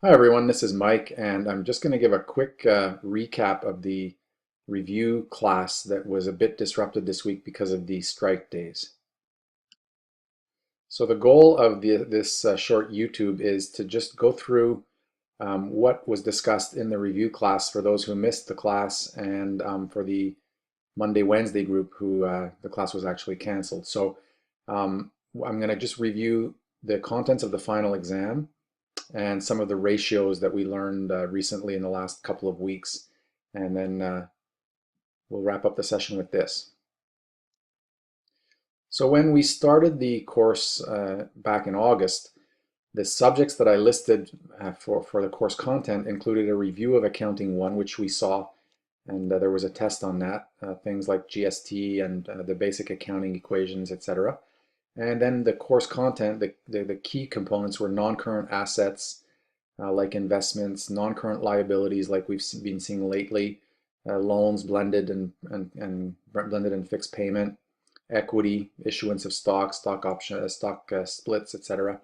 Hi everyone, this is Mike, and I'm just going to give a quick recap of the review class that was a bit disrupted this week because of the strike days. So the goal of this short YouTube is to just go through what was discussed in the review class for those who missed the class and for the Monday, Wednesday group who the class was actually canceled. So I'm going to just review the contents of the final exam and some of the ratios that we learned recently in the last couple of weeks. And then we'll wrap up the session with this. So when we started the course back in August, the subjects that I listed for the course content included a review of Accounting 1, which we saw, and there was a test on that, things like GST and the basic accounting equations, etc. And then the course content, the key components were non-current assets, like investments, non-current liabilities like we've been seeing lately, loans blended and blended and fixed payment, equity, issuance of stock option, stock splits, etc.,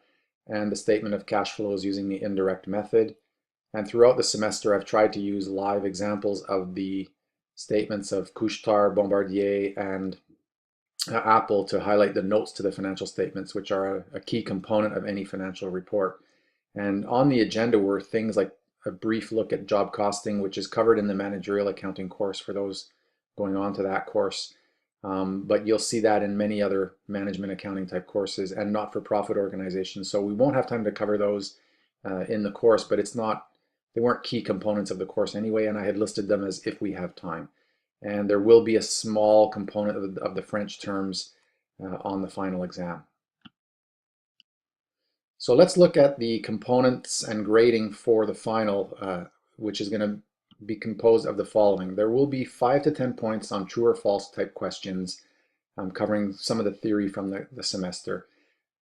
and the statement of cash flows using the indirect method. And throughout the semester, I've tried to use live examples of the statements of Couche-Tard, Bombardier, and Apple to highlight the notes to the financial statements, which are a key component of any financial report. And on the agenda were things like a brief look at job costing, which is covered in the managerial accounting course for those going on to that course. But you'll see that in many other management accounting type courses and not-for-profit organizations. So we won't have time to cover those in the course, but they weren't key components of the course anyway, and I had listed them as if we have time. And there will be a small component of the French terms on the final exam. So let's look at the components and grading for the final, which is going to be composed of the following. There will be 5 to 10 points on true or false type questions, covering some of the theory from the semester.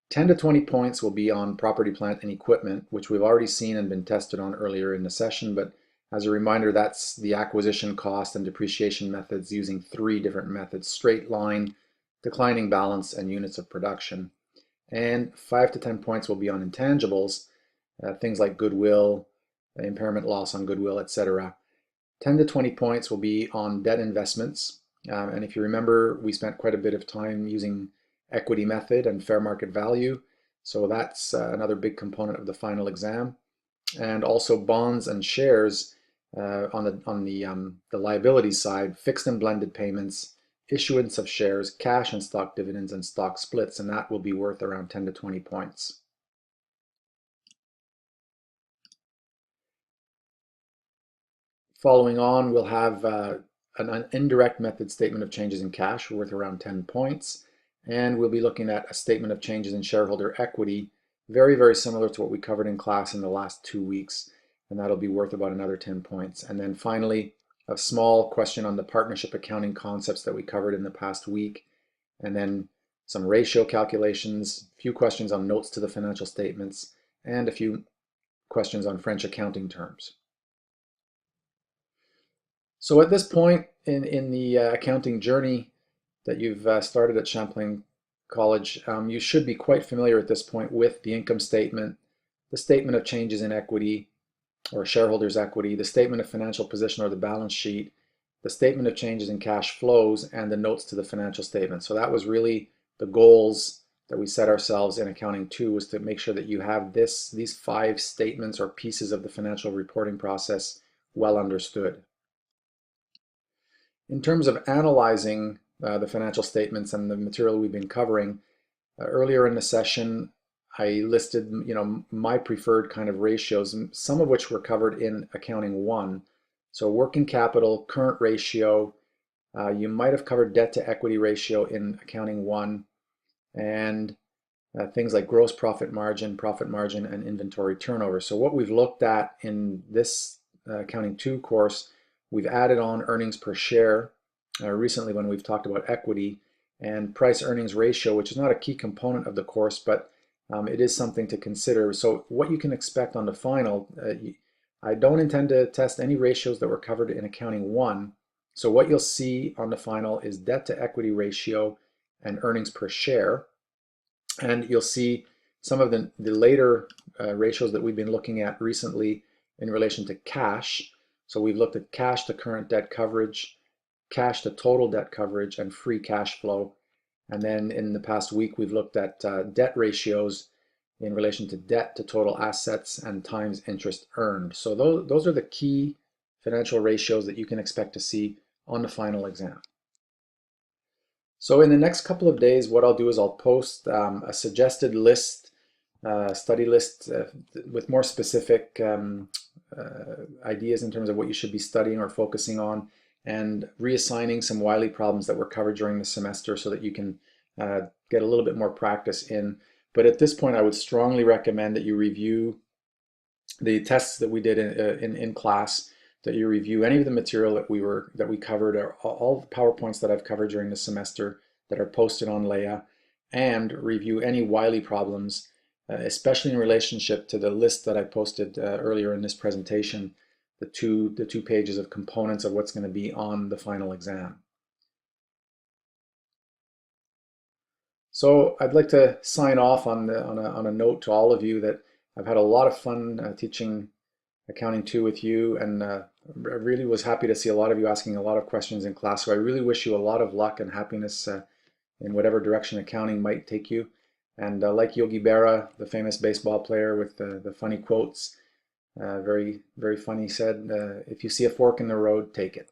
10 to 20 points will be on property, plant, and equipment, which we've already seen and been tested on earlier in the session, but as a reminder, that's the acquisition cost and depreciation methods using 3 different methods: straight line, declining balance, and units of production. And 5 to 10 points will be on intangibles, things like goodwill, impairment loss on goodwill, etc. 10 to 20 points will be on debt investments. And if you remember, we spent quite a bit of time using equity method and fair market value. So that's another big component of the final exam. And also bonds and shares on the liabilities side, fixed and blended payments, issuance of shares, cash and stock dividends, and stock splits, and that will be worth around 10 to 20 points. Following on, we'll have an indirect method statement of changes in cash worth around 10 points, and we'll be looking at a statement of changes in shareholder equity, very, very similar to what we covered in class in the last 2 weeks, and that'll be worth about another 10 points. And then finally, a small question on the partnership accounting concepts that we covered in the past week, and then some ratio calculations, a few questions on notes to the financial statements, and a few questions on French accounting terms. So at this point in the accounting journey that you've started at Champlain College, you should be quite familiar at this point with the income statement, the statement of changes in equity or shareholders' equity, the statement of financial position or the balance sheet, the statement of changes in cash flows, and the notes to the financial statement. So that was really the goals that we set ourselves in Accounting 2, was to make sure that you have these 5 statements or pieces of the financial reporting process well understood. In terms of analyzing the financial statements and the material we've been covering, earlier in the session, I listed, my preferred kind of ratios, some of which were covered in Accounting 1. So working capital, current ratio, you might have covered debt to equity ratio in Accounting 1, and things like gross profit margin, and inventory turnover. So what we've looked at in this Accounting 2 course, we've added on earnings per share recently when we've talked about equity, and price earnings ratio, which is not a key component of the course, but it is something to consider. So what you can expect on the final, I don't intend to test any ratios that were covered in Accounting 1. So what you'll see on the final is debt to equity ratio and earnings per share. And you'll see some of the later ratios that we've been looking at recently in relation to cash. So we've looked at cash to current debt coverage, cash to total debt coverage, and free cash flow. And then in the past week, we've looked at debt ratios in relation to debt to total assets and times interest earned. So those are the key financial ratios that you can expect to see on the final exam. So in the next couple of days, what I'll do is I'll post a suggested list, study list with more specific ideas in terms of what you should be studying or focusing on, and reassigning some Wiley problems that were covered during the semester so that you can get a little bit more practice in. But at this point, I would strongly recommend that you review the tests that we did in class, that you review any of the material that we covered, or all the PowerPoints that I've covered during the semester that are posted on Leia, and review any Wiley problems, especially in relationship to the list that I posted earlier in this presentation, the two pages of components of what's going to be on the final exam. So I'd like to sign off on a note to all of you that I've had a lot of fun teaching Accounting 2 with you, and I really was happy to see a lot of you asking a lot of questions in class. So I really wish you a lot of luck and happiness in whatever direction accounting might take you. And like Yogi Berra, the famous baseball player with the funny quotes, very, very funny, said, if you see a fork in the road, take it.